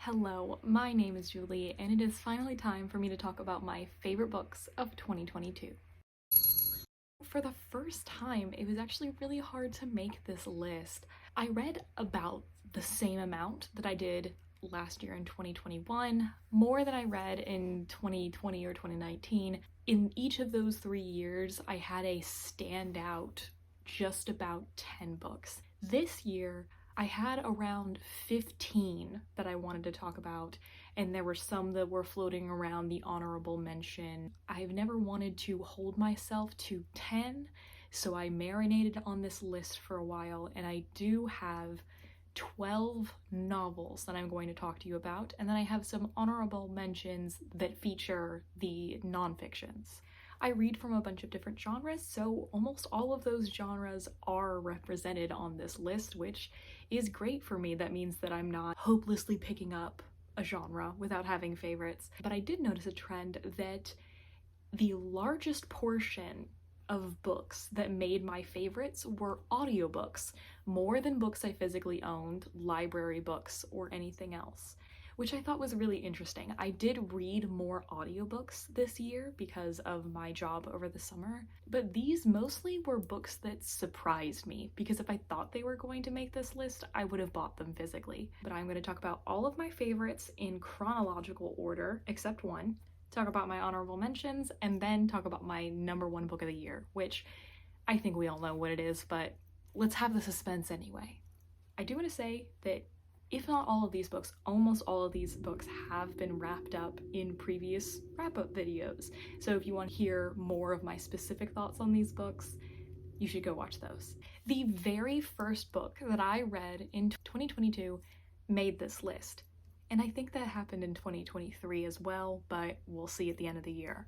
Hello, my name is Julie, and it is finally time for me to talk about my favorite books of 2022. For the first time, it was actually really hard to make this list. I read about the same amount that I did last year in 2021, more than I read in 2020 or 2019. In each of those 3 years, I had a standout just about 10 books. This year, I had around 15 that I wanted to talk about, and there were some that were floating around the honorable mention. I've never wanted to hold myself to 10, so I marinated on this list for a while, and I do have 12 novels that I'm going to talk to you about, and then I have some honorable mentions that feature the nonfictions. I read from a bunch of different genres, so almost all of those genres are represented on this list, which is great for me. That means that I'm not hopelessly picking up a genre without having favorites. But I did notice a trend that the largest portion of books that made my favorites were audiobooks, more than books I physically owned, library books, or anything else, which I thought was really interesting. I did read more audiobooks this year because of my job over the summer, but these mostly were books that surprised me, because if I thought they were going to make this list, I would have bought them physically. But I'm going to talk about all of my favorites in chronological order, except one, talk about my honorable mentions, and then talk about my #1 book of the year, which I think we all know what it is, but let's have the suspense anyway. I do want to say that if not all of these books, almost all of these books have been wrapped up in previous wrap-up videos. So if you want to hear more of my specific thoughts on these books, you should go watch those. The very first book that I read in 2022 made this list. And I think that happened in 2023 as well, but we'll see at the end of the year.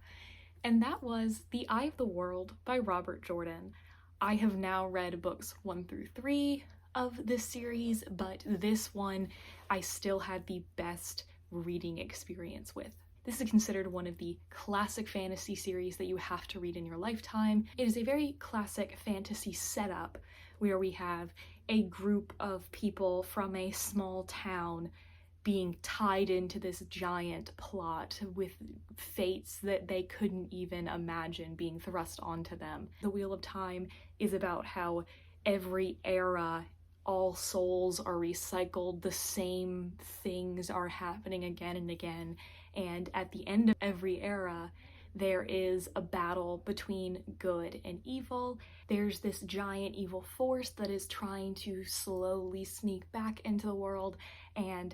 And that was The Eye of the World by Robert Jordan. I have now read books 1 through 3 of this series, but this one I still had the best reading experience with. This is considered one of the classic fantasy series that you have to read in your lifetime. It is a very classic fantasy setup where we have a group of people from a small town being tied into this giant plot with fates that they couldn't even imagine being thrust onto them. The Wheel of Time is about how every era, all souls are recycled, the same things are happening again and again, and at the end of every era, there is a battle between good and evil. There's this giant evil force that is trying to slowly sneak back into the world, and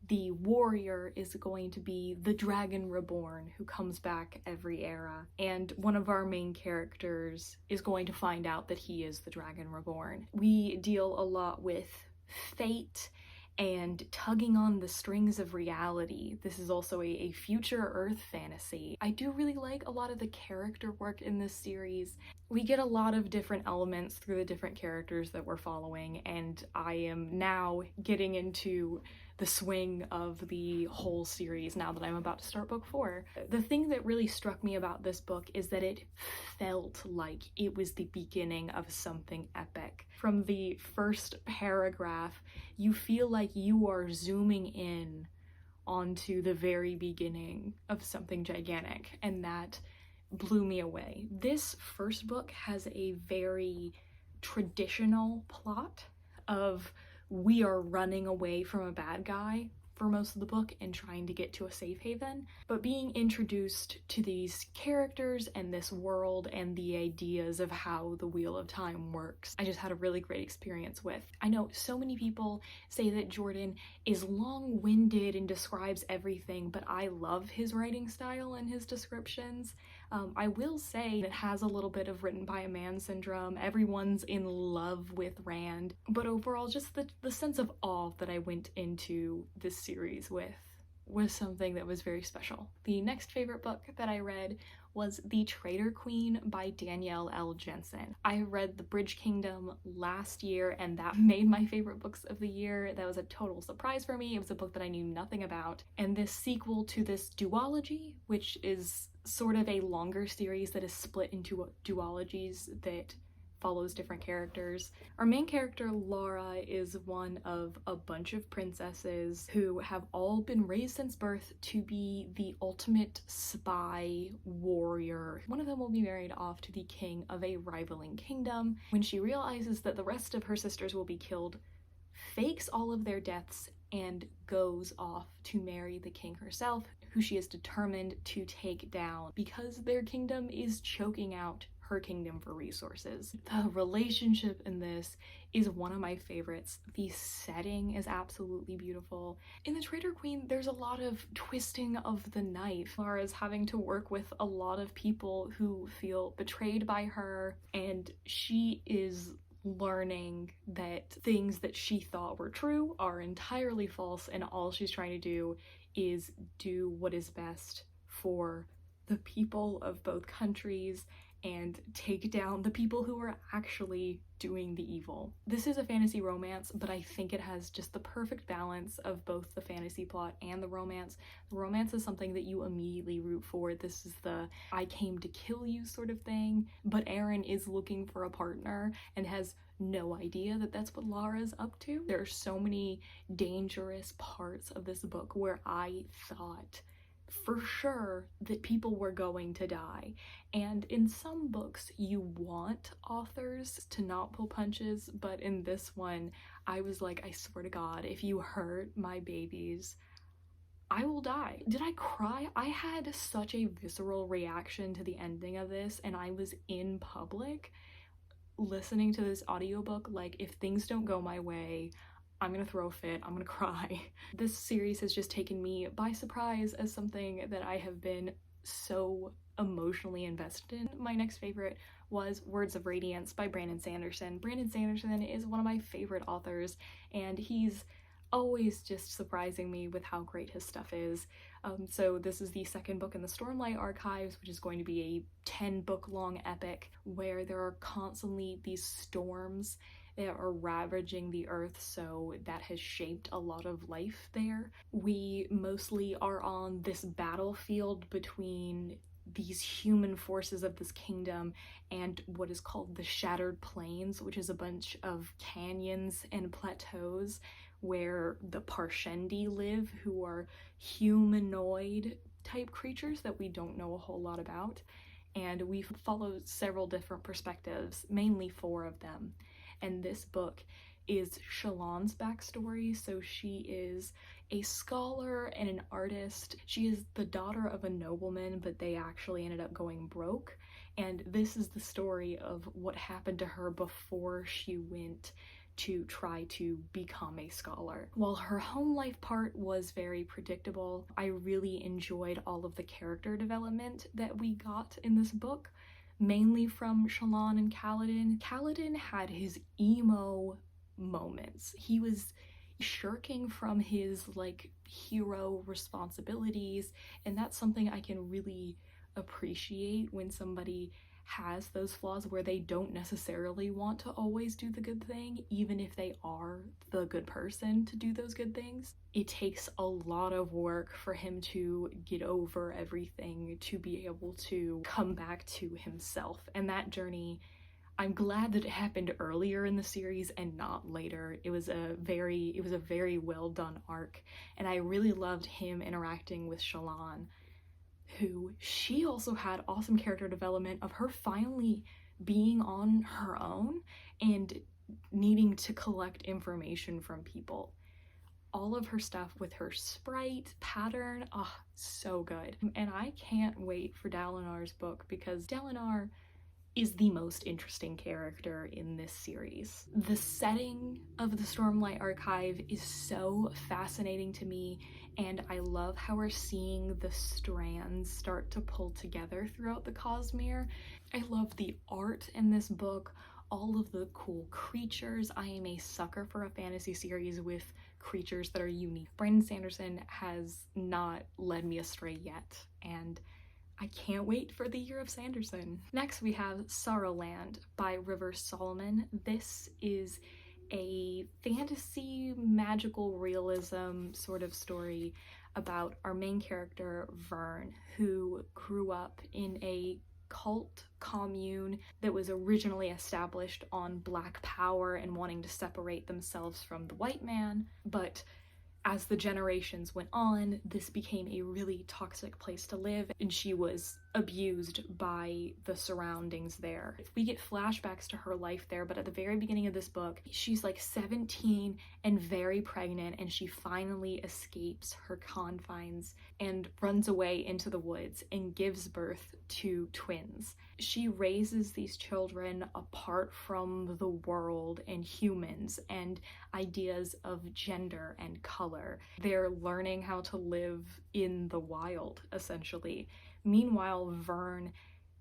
the warrior is going to be the Dragon Reborn, who comes back every era. And one of our main characters is going to find out that he is the Dragon Reborn. We deal a lot with fate and tugging on the strings of reality. This is also a future Earth fantasy. I do really like a lot of the character work in this series. We get a lot of different elements through the different characters that we're following, and I am now getting into the swing of the whole series now that I'm about to start book 4. The thing that really struck me about this book is that it felt like it was the beginning of something epic. From the first paragraph, you feel like you are zooming in onto the very beginning of something gigantic, and that blew me away. This first book has a very traditional plot of we are running away from a bad guy for most of the book and trying to get to a safe haven, but being introduced to these characters and this world and the ideas of how the Wheel of Time works, I just had a really great experience with. I know so many people say that Jordan is long-winded and describes everything, but I love his writing style and his descriptions. I will say it has a little bit of written by a man syndrome. Everyone's in love with Rand, but overall just the sense of awe that I went into this series with was something that was very special. The next favorite book that I read was The Traitor Queen by Danielle L. Jensen. I read The Bridge Kingdom last year, and that made my favorite books of the year. That was a total surprise for me. It was a book that I knew nothing about. And this sequel to this duology, which is sort of a longer series that is split into duologies that follows different characters. Our main character, Laura, is one of a bunch of princesses who have all been raised since birth to be the ultimate spy warrior. One of them will be married off to the king of a rivaling kingdom. When she realizes that the rest of her sisters will be killed, fakes all of their deaths and goes off to marry the king herself, who she is determined to take down because their kingdom is choking out her kingdom for resources. The relationship in this is one of my favorites. The setting is absolutely beautiful. In the Traitor Queen, there's a lot of twisting of the knife. Laura's having to work with a lot of people who feel betrayed by her, and she is learning that things that she thought were true are entirely false, and all she's trying to do is do what is best for the people of both countries and take down the people who are actually doing the evil. This is a fantasy romance, but I think it has just the perfect balance of both the fantasy plot and the romance. The romance is something that you immediately root for. This is the I came to kill you sort of thing, but Aaron is looking for a partner and has no idea that that's what Laura's up to. There are so many dangerous parts of this book where I thought for sure that people were going to die. And in some books you want authors to not pull punches, but in this one I was like, I swear to God, if you hurt my babies, I will die. Did I cry? I had such a visceral reaction to the ending of this, and I was in public listening to this audiobook like, if things don't go my way, I'm gonna throw a fit, I'm gonna cry. This series has just taken me by surprise as something that I have been so emotionally invested in. My next favorite was Words of Radiance by Brandon Sanderson. Brandon Sanderson is one of my favorite authors, and he's always just surprising me with how great his stuff is. So this is the second book in the Stormlight Archives, which is going to be a 10-book long epic where there are constantly these storms that are ravaging the earth, so that has shaped a lot of life there. We mostly are on this battlefield between these human forces of this kingdom and what is called the Shattered Plains, which is a bunch of canyons and plateaus where the Parshendi live, who are humanoid type creatures that we don't know a whole lot about. And we've followed several different perspectives, mainly 4 of them. And this book is Shallan's backstory. So she is a scholar and an artist. She is the daughter of a nobleman, but they actually ended up going broke. And this is the story of what happened to her before she went to try to become a scholar. While her home life part was very predictable, I really enjoyed all of the character development that we got in this book, mainly from Shallan and Kaladin. Kaladin had his emo moments. He was shirking from his like hero responsibilities, and that's something I can really appreciate when somebody has those flaws where they don't necessarily want to always do the good thing, even if they are the good person to do those good things. It takes a lot of work for him to get over everything to be able to come back to himself, and that journey, I'm glad that it happened earlier in the series and not later. It was a very well done arc, and I really loved him interacting with Shallan, who she also had awesome character development of her finally being on her own and needing to collect information from people. All of her stuff with her sprite pattern, so good. And I can't wait for Dalinar's book, because Dalinar is the most interesting character in this series. The setting of the Stormlight Archive is so fascinating to me, and I love how we're seeing the strands start to pull together throughout the Cosmere. I love the art in this book, all of the cool creatures. I am a sucker for a fantasy series with creatures that are unique. Brandon Sanderson has not led me astray yet, and I can't wait for the year of Sanderson. Next we have Sorrowland by River Solomon. This is a fantasy magical realism sort of story about our main character Vern, who grew up in a cult commune that was originally established on black power and wanting to separate themselves from the white man, but as the generations went on, this became a really toxic place to live, and she was abused by the surroundings there. We get flashbacks to her life there, but at the very beginning of this book, she's like 17 and very pregnant, and she finally escapes her confines and runs away into the woods and gives birth to twins. She raises these children apart from the world and humans and ideas of gender and color. They're learning how to live in the wild, essentially. Meanwhile, Vern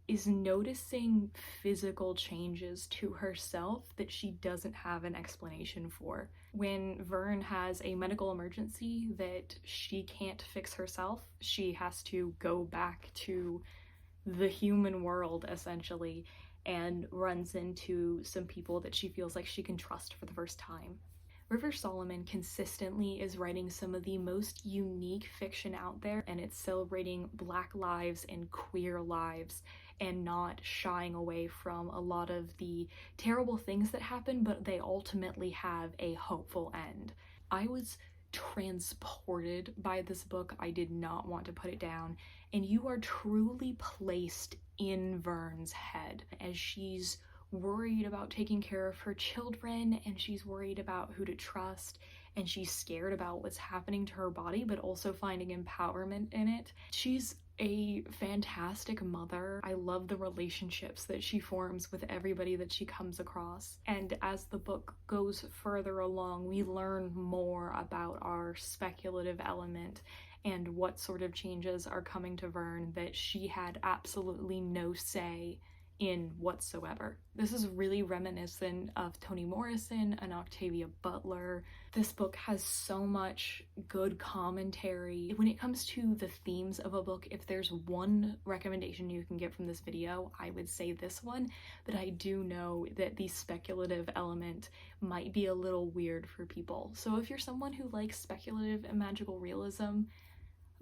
is noticing physical changes to herself that she doesn't have an explanation for. When Vern has a medical emergency that she can't fix herself, she has to go back to the human world, essentially, and runs into some people that she feels like she can trust for the first time. River Solomon consistently is writing some of the most unique fiction out there, and it's celebrating Black lives and queer lives and not shying away from a lot of the terrible things that happen, but they ultimately have a hopeful end. I was transported by this book. I did not want to put it down, and you are truly placed in Vern's head as she's worried about taking care of her children, and she's worried about who to trust, and she's scared about what's happening to her body, but also finding empowerment in it. She's a fantastic mother. I love the relationships that she forms with everybody that she comes across. And as the book goes further along, we learn more about our speculative element and what sort of changes are coming to Vern that she had absolutely no say in whatsoever. This is really reminiscent of Toni Morrison and Octavia Butler. This book has so much good commentary. When it comes to the themes of a book, if there's one recommendation you can get from this video, I would say this one, but I do know that the speculative element might be a little weird for people. So if you're someone who likes speculative and magical realism,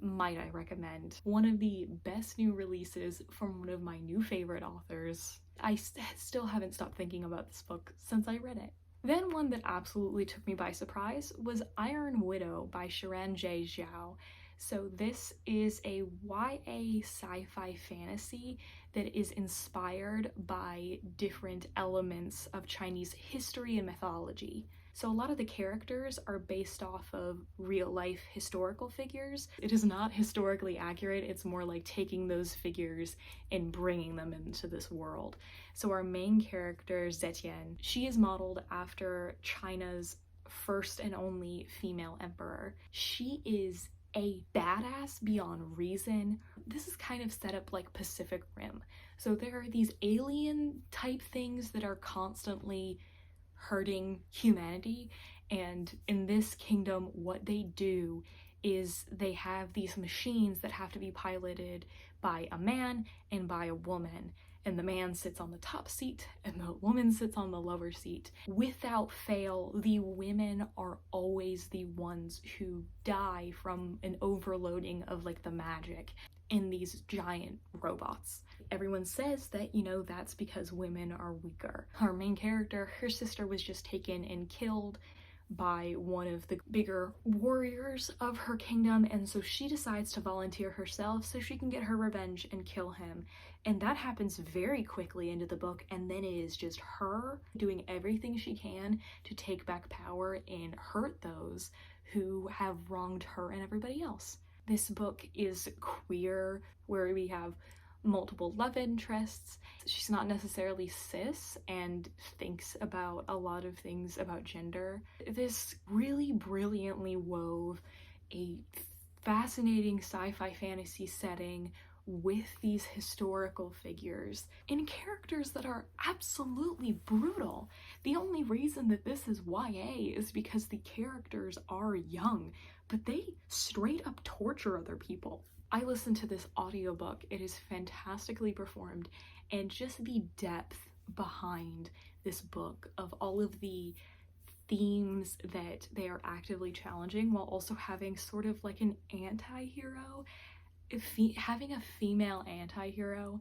might I recommend one of the best new releases from one of my new favorite authors. I still haven't stopped thinking about this book since I read it. Then one that absolutely took me by surprise was Iron Widow by Sharan J. Zhao. So this is a YA sci-fi fantasy that is inspired by different elements of Chinese history and mythology. So a lot of the characters are based off of real-life historical figures. It is not historically accurate, it's more like taking those figures and bringing them into this world. So our main character, Zetian, she is modeled after China's first and only female emperor. She is a badass beyond reason. This is kind of set up like Pacific Rim. So there are these alien type things that are constantly hurting humanity, and in this kingdom what they do is they have these machines that have to be piloted by a man and by a woman, and the man sits on the top seat and the woman sits on the lower seat. Without fail, the women are always the ones who die from an overloading of like the magic in these giant robots. Everyone says that, you know, that's because women are weaker. Our main character, her sister was just taken and killed by one of the bigger warriors of her kingdom, and so she decides to volunteer herself so she can get her revenge and kill him. And that happens very quickly into the book, and then it is just her doing everything she can to take back power and hurt those who have wronged her and everybody else. This book is queer, where we have multiple love interests. She's not necessarily cis and thinks about a lot of things about gender. This really brilliantly wove a fascinating sci-fi fantasy setting with these historical figures and characters that are absolutely brutal. The only reason that this is YA is because the characters are young, but they straight up torture other people. I listened to this audiobook. It is fantastically performed, and just the depth behind this book of all of the themes that they are actively challenging while also having sort of like an anti-hero. Having a female anti-hero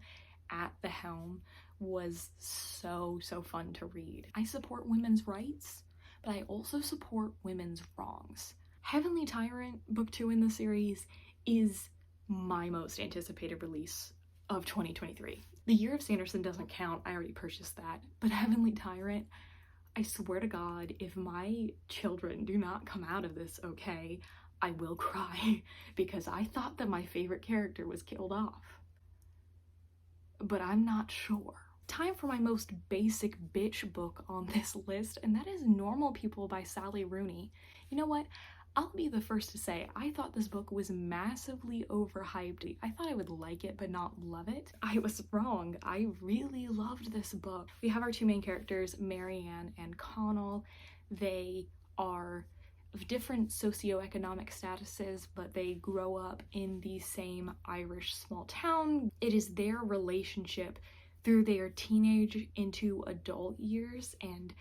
at the helm was so fun to read. I support women's rights, but I also support women's wrongs. Heavenly Tyrant, book 2 in the series, is my most anticipated release of 2023. The Year of Sanderson doesn't count, I already purchased that, but Heavenly Tyrant, I swear to God, if my children do not come out of this okay, I will cry, because I thought that my favorite character was killed off. But I'm not sure. Time for my most basic bitch book on this list, and that is Normal People by Sally Rooney. You know what? I'll be the first to say, I thought this book was massively overhyped. I thought I would like it but not love it. I was wrong. I really loved this book. We have our two main characters, Marianne and Connell. They are of different socioeconomic statuses, but they grow up in the same Irish small town. It is their relationship through their teenage into adult years and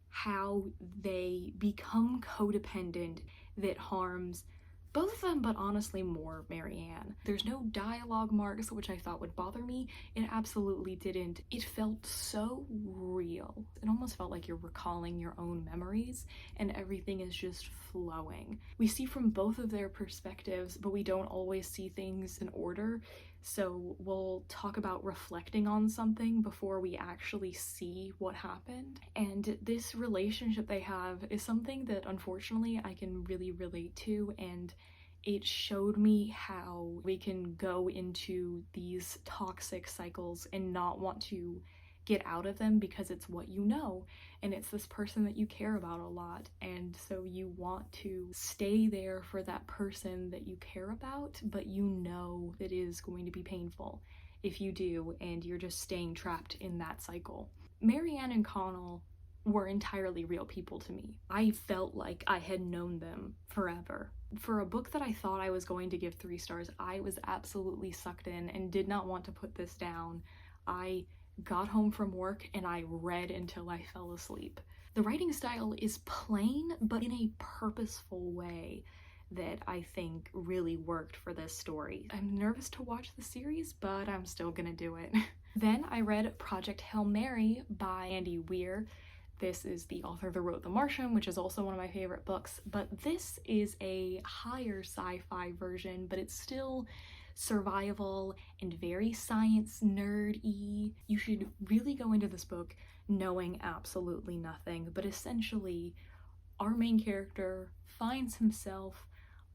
how they become codependent that harms both of them, but honestly more Marianne. There's no dialogue marks, which I thought would bother me. It absolutely didn't. It felt so real. It almost felt like you're recalling your own memories and everything is just flowing. We see from both of their perspectives, but we don't always see things in order. So we'll talk about reflecting on something before we actually see what happened. And this relationship they have is something that unfortunately I can really relate to, and it showed me how we can go into these toxic cycles and not want to get out of them because it's what you know, and it's this person that you care about a lot, and so you want to stay there for that person that you care about, but you know that it is going to be painful if you do, and you're just staying trapped in that cycle. Marianne and Connell were entirely real people to me. I felt like I had known them forever. For a book that I thought I was going to give 3 stars, I was absolutely sucked in and did not want to put this down. I got home from work and I read until I fell asleep. The writing style is plain, but in a purposeful way that I think really worked for this story. I'm nervous to watch the series, but I'm still gonna do it. Then I read Project Hail Mary by Andy Weir. This is the author that wrote The Martian, which is also one of my favorite books, but this is a higher sci-fi version, but it's still survival and very science nerd-y. You should really go into this book knowing absolutely nothing, but essentially our main character finds himself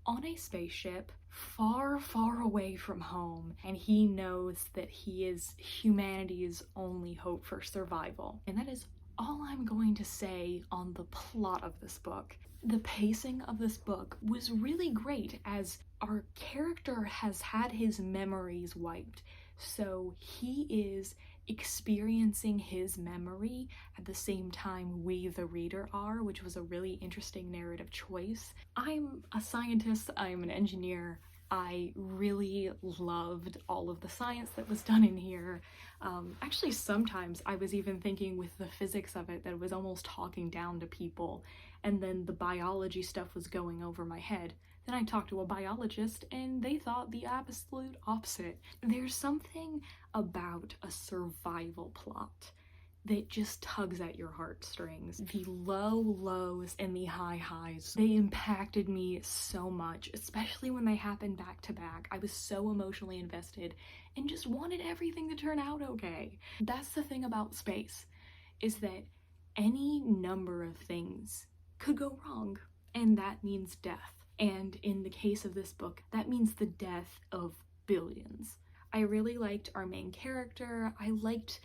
on a spaceship far away from home, and he knows that he is humanity's only hope for survival. And that is all I'm going to say on the plot of this book. The pacing of this book was really great, as our character has had his memories wiped, so he is experiencing his memory at the same time we, the reader, are, which was a really interesting narrative choice. I'm a scientist, I'm an engineer. I really loved all of the science that was done in here. Actually, sometimes I was even thinking with the physics of it that it was almost talking down to people, and then the biology stuff was going over my head. Then I talked to a biologist and they thought the absolute opposite. There's something about a survival plot that just tugs at your heartstrings. The low lows and the high highs, they impacted me so much, especially when they happened back to back. I was so emotionally invested and just wanted everything to turn out okay. That's the thing about space, is that any number of things could go wrong, and that means death. And in the case of this book, that means the death of billions. I really liked our main character. I liked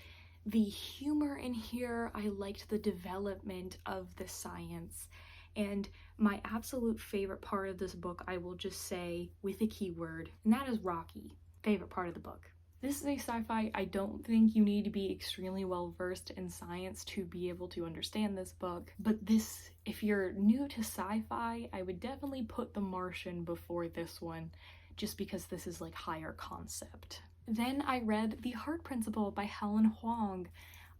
the humor in here. I liked the development of the science. And my absolute favorite part of this book, I will just say with a keyword, and that is Rocky. Favorite part of the book. This is a sci-fi. I don't think you need to be extremely well versed in science to be able to understand this book, but this, if you're new to sci-fi, I would definitely put The Martian before this one, just because this is like higher concept. Then I read The Heart Principle by Helen Huang.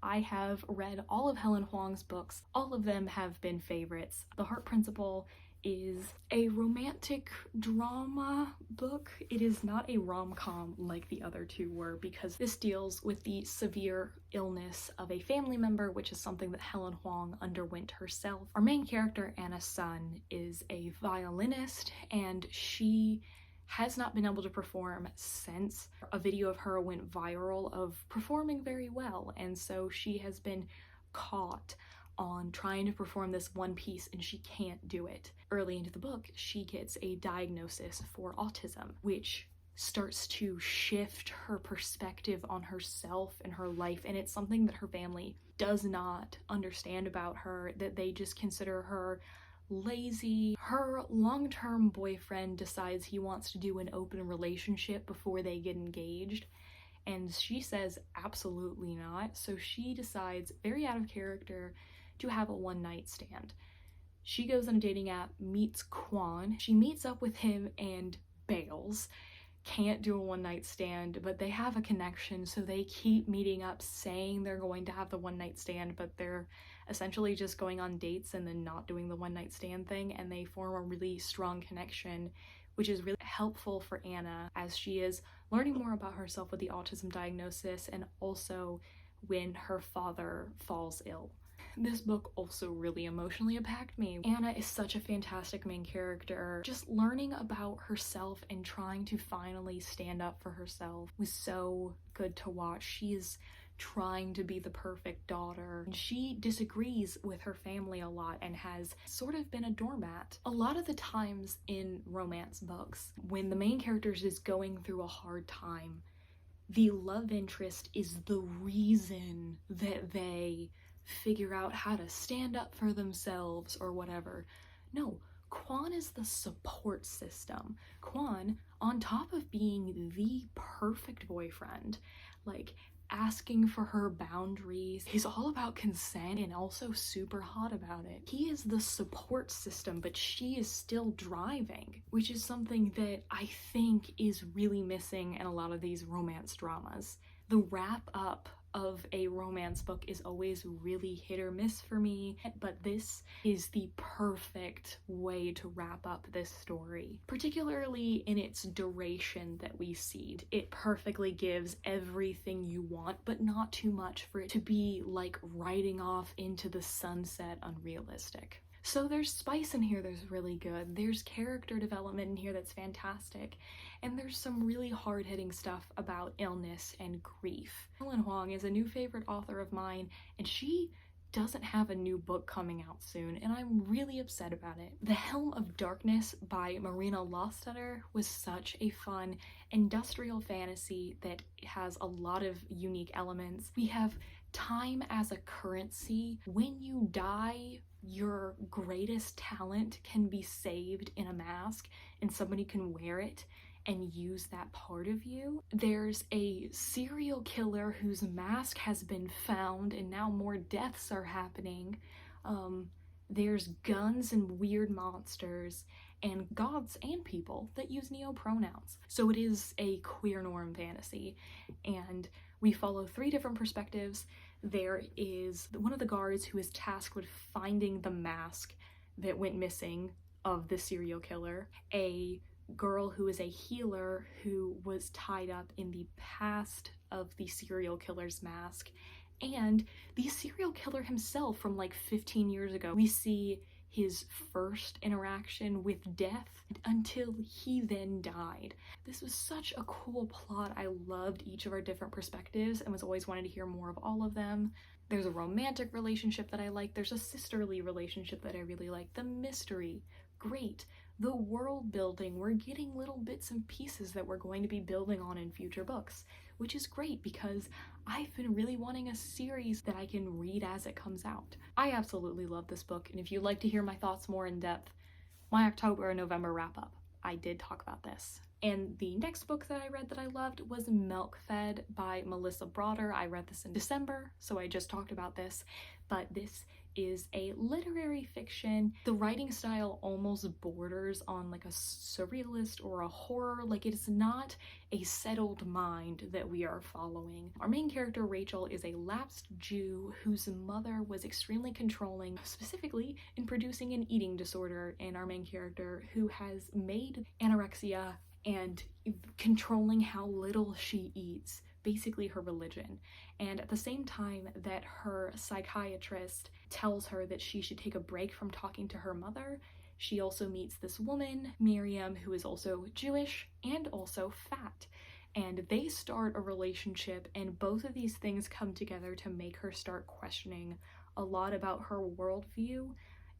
I have read all of Helen Huang's books. All of them have been favorites. The Heart Principle is a romantic drama book. It is not a rom-com like the other two were, because this deals with the severe illness of a family member, which is something that Helen Huang underwent herself. Our main character, Anna Sun, is a violinist, and she has not been able to perform since a video of her went viral of performing very well, and so she has been caught on trying to perform this one piece and she can't do it. Early into the book, she gets a diagnosis for autism, which starts to shift her perspective on herself and her life, and it's something that her family does not understand about her, that they just consider her lazy. Her long-term boyfriend decides he wants to do an open relationship before they get engaged, and she says absolutely not, so she decides, very out of character, to have a one-night stand. She goes on a dating app, meets Quan. She meets up with him and bails. Can't do a one-night stand, but they have a connection, so they keep meeting up, saying they're going to have the one-night stand, but they're essentially just going on dates and then not doing the one-night stand thing, and they form a really strong connection, which is really helpful for Anna as she is learning more about herself with the autism diagnosis, and also when her father falls ill. This book also really emotionally impacted me. Anna is such a fantastic main character. Just learning about herself and trying to finally stand up for herself was so good to watch. She is trying to be the perfect daughter. She disagrees with her family a lot and has sort of been a doormat. A lot of the times in romance books, when the main character is going through a hard time, the love interest is the reason that they figure out how to stand up for themselves or whatever. No, Quan is the support system. Quan, on top of being the perfect boyfriend, like asking for her boundaries, he's all about consent and also super hot about it. He is the support system, but she is still driving, which is something that I think is really missing in a lot of these romance dramas. The wrap up of a romance book is always really hit or miss for me, but this is the perfect way to wrap up this story, particularly in its duration that we see. It perfectly gives everything you want, but not too much for it to be like riding off into the sunset unrealistic. So there's spice in here that's really good, there's character development in here that's fantastic, and there's some really hard-hitting stuff about illness and grief. Helen Huang is a new favorite author of mine, and she doesn't have a new book coming out soon, and I'm really upset about it. The Helm of Darkness by Marina Lostetter was such a fun industrial fantasy that has a lot of unique elements. We have time as a currency. When you die, your greatest talent can be saved in a mask and somebody can wear it and use that part of you. There's a serial killer whose mask has been found and now more deaths are happening. There's guns and weird monsters and gods and people that use neo-pronouns. So it is a queer norm fantasy, and we follow 3 different perspectives. There is one of the guards who is tasked with finding the mask that went missing of the serial killer, a girl who is a healer who was tied up in the past of the serial killer's mask, and the serial killer himself from like 15 years ago. We see his first interaction with death until he then died. This was such a cool plot. I loved each of our different perspectives and was always wanting to hear more of all of them. There's a romantic relationship that I like. There's a sisterly relationship that I really like. The mystery, great. The world building, we're getting little bits and pieces that we're going to be building on in future books, which is great because I've been really wanting a series that I can read as it comes out. I absolutely love this book, and if you'd like to hear my thoughts more in depth, my October and November wrap up, I did talk about this. And the next book that I read that I loved was Milkfed by Melissa Broader. I read this in December, so I just talked about this, but this is a literary fiction. The writing style almost borders on like a surrealist or a horror. Like, it is not a settled mind that we are following. Our main character, Rachel, is a lapsed Jew whose mother was extremely controlling, specifically in producing an eating disorder, and our main character, who has made anorexia and controlling how little she eats basically her religion. And at the same time that her psychiatrist tells her that she should take a break from talking to her mother, she also meets this woman, Miriam, who is also Jewish and also fat. And they start a relationship, and both of these things come together to make her start questioning a lot about her worldview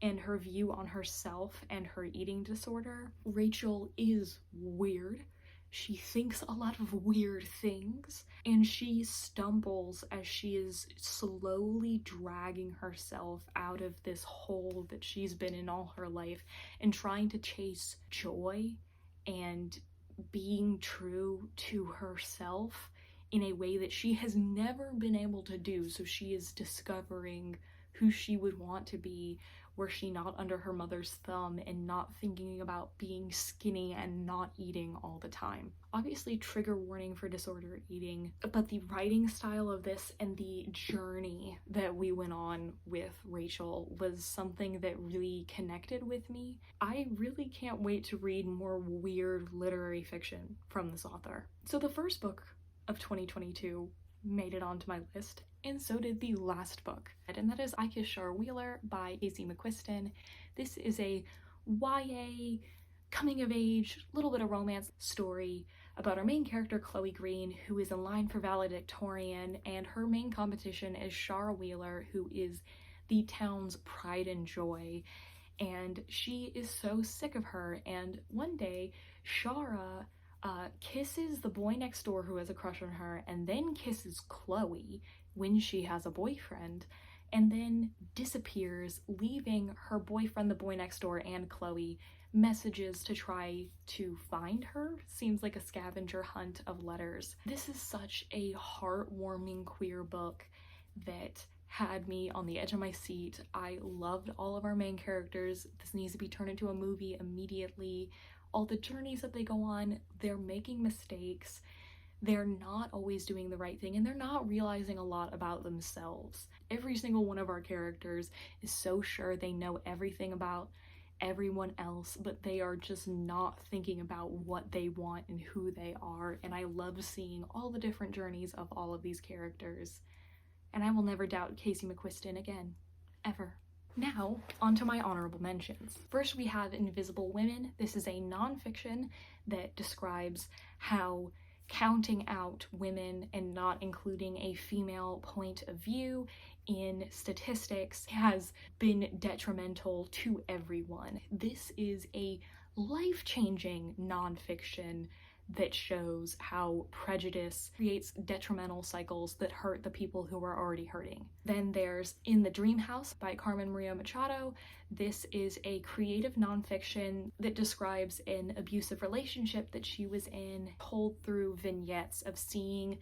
and her view on herself and her eating disorder. Rachel is weird. She thinks a lot of weird things, and she stumbles as she is slowly dragging herself out of this hole that she's been in all her life and trying to chase joy and being true to herself in a way that she has never been able to do. So she is discovering who she would want to be, were she not under her mother's thumb and not thinking about being skinny and not eating all the time. Obviously, trigger warning for disordered eating, but the writing style of this and the journey that we went on with Rachel was something that really connected with me. I really can't wait to read more weird literary fiction from this author. So the first book of 2022 made it onto my list, and so did the last book, and that is Ikson Wheeler by Casey McQuiston. This is a YA coming of age, little bit of romance story about our main character, Chloe Green, who is in line for valedictorian, and her main competition is Shara Wheeler, who is the town's pride and joy, and she is so sick of her. And one day, Shara kisses the boy next door who has a crush on her, and then kisses Chloe when she has a boyfriend, and then disappears, leaving her boyfriend, the boy next door, and Chloe messages to try to find her. Seems like a scavenger hunt of letters. This is such a heartwarming queer book that had me on the edge of my seat. I loved all of our main characters. This needs to be turned into a movie immediately. All the journeys that they go on, they're making mistakes, they're not always doing the right thing, and they're not realizing a lot about themselves. Every single one of our characters is so sure they know everything about everyone else, but they are just not thinking about what they want and who they are, and I love seeing all the different journeys of all of these characters. And I will never doubt Casey McQuiston again. Ever. Now, onto my honorable mentions. First, we have Invisible Women. This is a nonfiction that describes how counting out women and not including a female point of view in statistics has been detrimental to everyone. This is a life-changing nonfiction that shows how prejudice creates detrimental cycles that hurt the people who are already hurting. Then there's In the Dream House by Carmen Maria Machado. This is a creative nonfiction that describes an abusive relationship that she was in, told through vignettes of seeing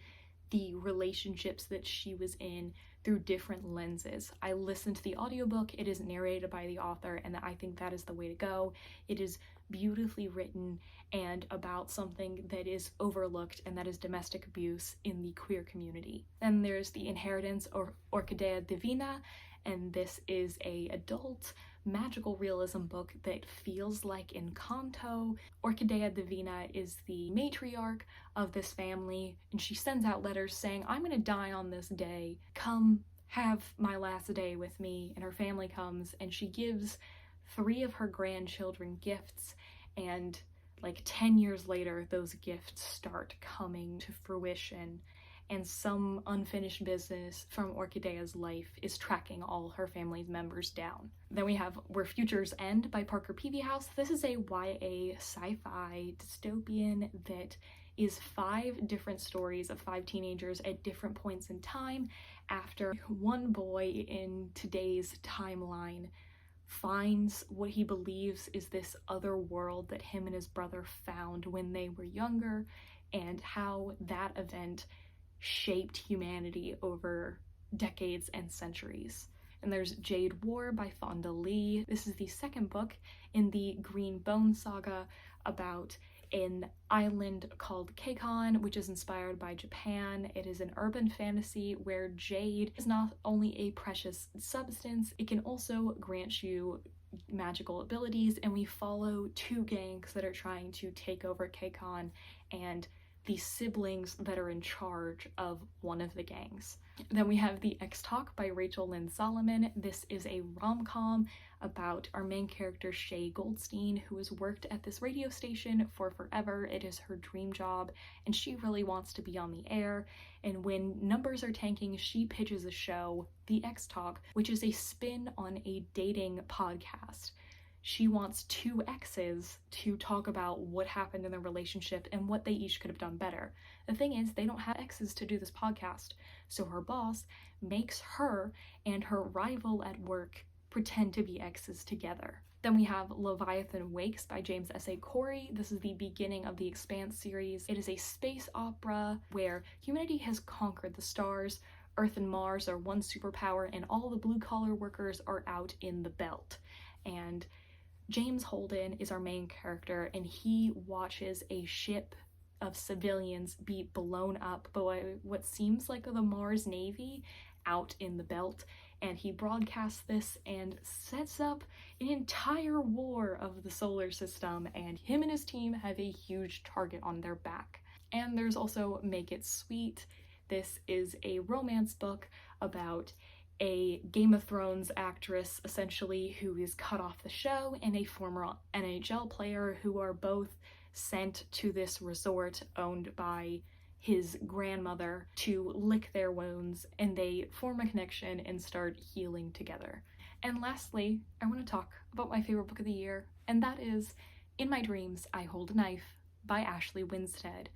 the relationships that she was in through different lenses. I listened to the audiobook. It is narrated by the author, and I think that is the way to go. It is beautifully written and about something that is overlooked, and that is domestic abuse in the queer community. Then there's The Inheritance or Orquídea Divina, and this is a adult magical realism book that feels like Encanto. Orquídea Divina is the matriarch of this family, and she sends out letters saying, I'm gonna die on this day, come have my last day with me. And her family comes, and she gives 3 of her grandchildren gifts, and like 10 years later, those gifts start coming to fruition, and some unfinished business from Orquídea's life is tracking all her family's members down. Then we have Where Futures End by Parker Peavyhouse. This is a YA sci-fi dystopian that is 5 different stories of 5 teenagers at different points in time after one boy in today's timeline finds what he believes is this other world that him and his brother found when they were younger, and how that event shaped humanity over decades and centuries. And there's Jade War by Fonda Lee. This is the second book in the Green Bone saga about an island called Keikon, which is inspired by Japan. It is an urban fantasy where jade is not only a precious substance, it can also grant you magical abilities, and we follow two gangs that are trying to take over Keikon and the siblings that are in charge of one of the gangs. Then we have The X-Talk by Rachel Lynn Solomon. This is a rom-com about our main character Shay Goldstein, who has worked at this radio station for forever. It is her dream job and she really wants to be on the air, and when numbers are tanking, she pitches a show, The X-Talk, which is a spin on a dating podcast. She wants two exes to talk about what happened in their relationship and what they each could have done better. The thing is, they don't have exes to do this podcast, so her boss makes her and her rival at work pretend to be exes together. Then we have Leviathan Wakes by James S.A. Corey. This is the beginning of the Expanse series. It is a space opera where humanity has conquered the stars, Earth and Mars are one superpower, and all the blue-collar workers are out in the belt. And James Holden is our main character, and he watches a ship of civilians be blown up by what seems like the Mars Navy out in the belt, and he broadcasts this and sets up an entire war of the solar system, and him and his team have a huge target on their back. And there's also Make It Sweet. This is a romance book about a Game of Thrones actress, essentially, who is cut off the show, and a former NHL player who are both sent to this resort owned by his grandmother to lick their wounds, and they form a connection and start healing together. And lastly, I want to talk about my favorite book of the year, and that is In My Dreams, I Hold a Knife by Ashley Winstead.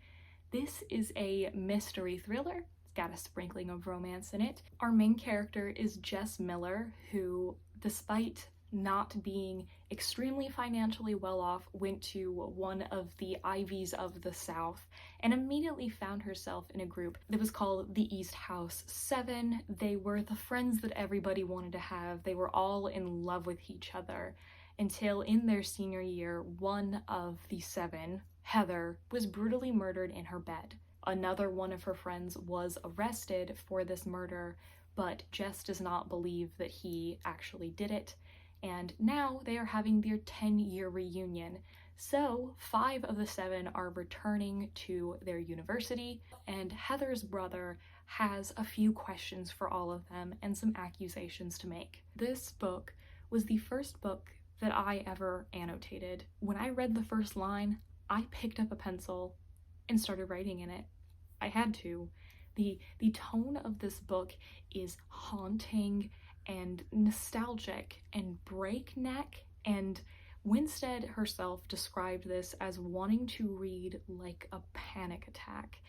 This is a mystery thriller. Got a sprinkling of romance in it. Our main character is Jess Miller, who, despite not being extremely financially well off, went to one of the Ivies of the South and immediately found herself in a group that was called the East House 7. They were the friends that everybody wanted to have. They were all in love with each other until in their senior year, one of the 7, Heather, was brutally murdered in her bed. Another one of her friends was arrested for this murder, but Jess does not believe that he actually did it, and now they are having their 10-year reunion. So 5 of the 7 are returning to their university, and Heather's brother has a few questions for all of them and some accusations to make. This book was the first book that I ever annotated. When I read the first line, I picked up a pencil and started writing in it. I had to. The tone of this book is haunting and nostalgic and breakneck, and Winstead herself described this as wanting to read like a panic attack,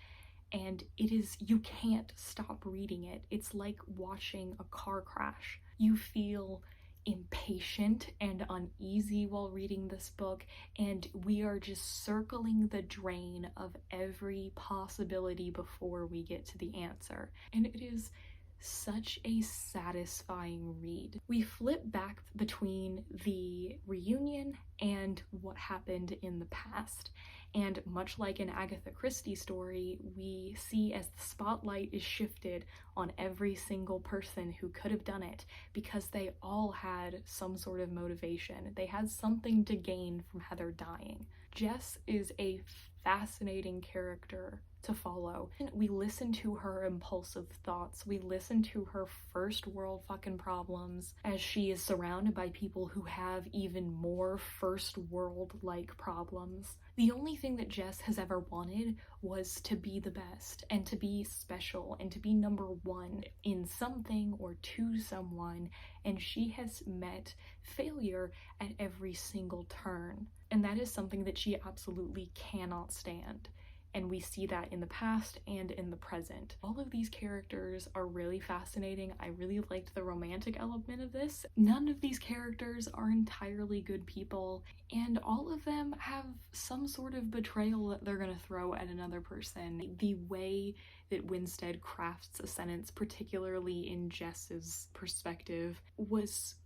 and it is, you can't stop reading it. It's like watching a car crash. You feel impatient and uneasy while reading this book, and we are just circling the drain of every possibility before we get to the answer. And it is such a satisfying read. We flip back between the reunion and what happened in the past, and much like an Agatha Christie story, we see as the spotlight is shifted on every single person who could have done it, because they all had some sort of motivation. They had something to gain from Heather dying. Jess is a fascinating character to follow. We listen to her impulsive thoughts. We listen to her first world fucking problems as she is surrounded by people who have even more first world like problems. The only thing that Jess has ever wanted was to be the best and to be special and to be number one in something or to someone, and she has met failure at every single turn. And that is something that she absolutely cannot stand. and we see that in the past and in the present. All of these characters are really fascinating. I really liked the romantic element of this. None of these characters are entirely good people, and all of them have some sort of betrayal that they're gonna throw at another person. The way that Winstead crafts a sentence, particularly in Jess's perspective, was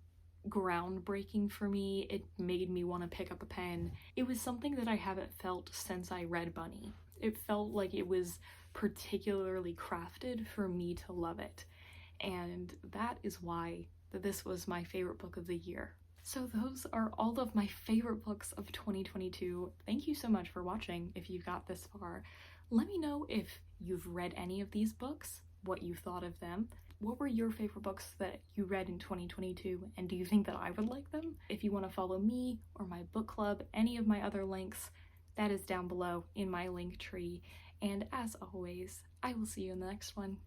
groundbreaking for me. It made me want to pick up a pen. It was something that I haven't felt since I read Bunny. It felt like it was particularly crafted for me to love it, and that is why this was my favorite book of the year. So those are all of my favorite books of 2022. Thank you so much for watching if you've got this far. Let me know if you've read any of these books, what you thought of them. What were your favorite books that you read in 2022, and do you think that I would like them? If you want to follow me or my book club, any of my other links, that is down below in my link tree. And as always, I will see you in the next one.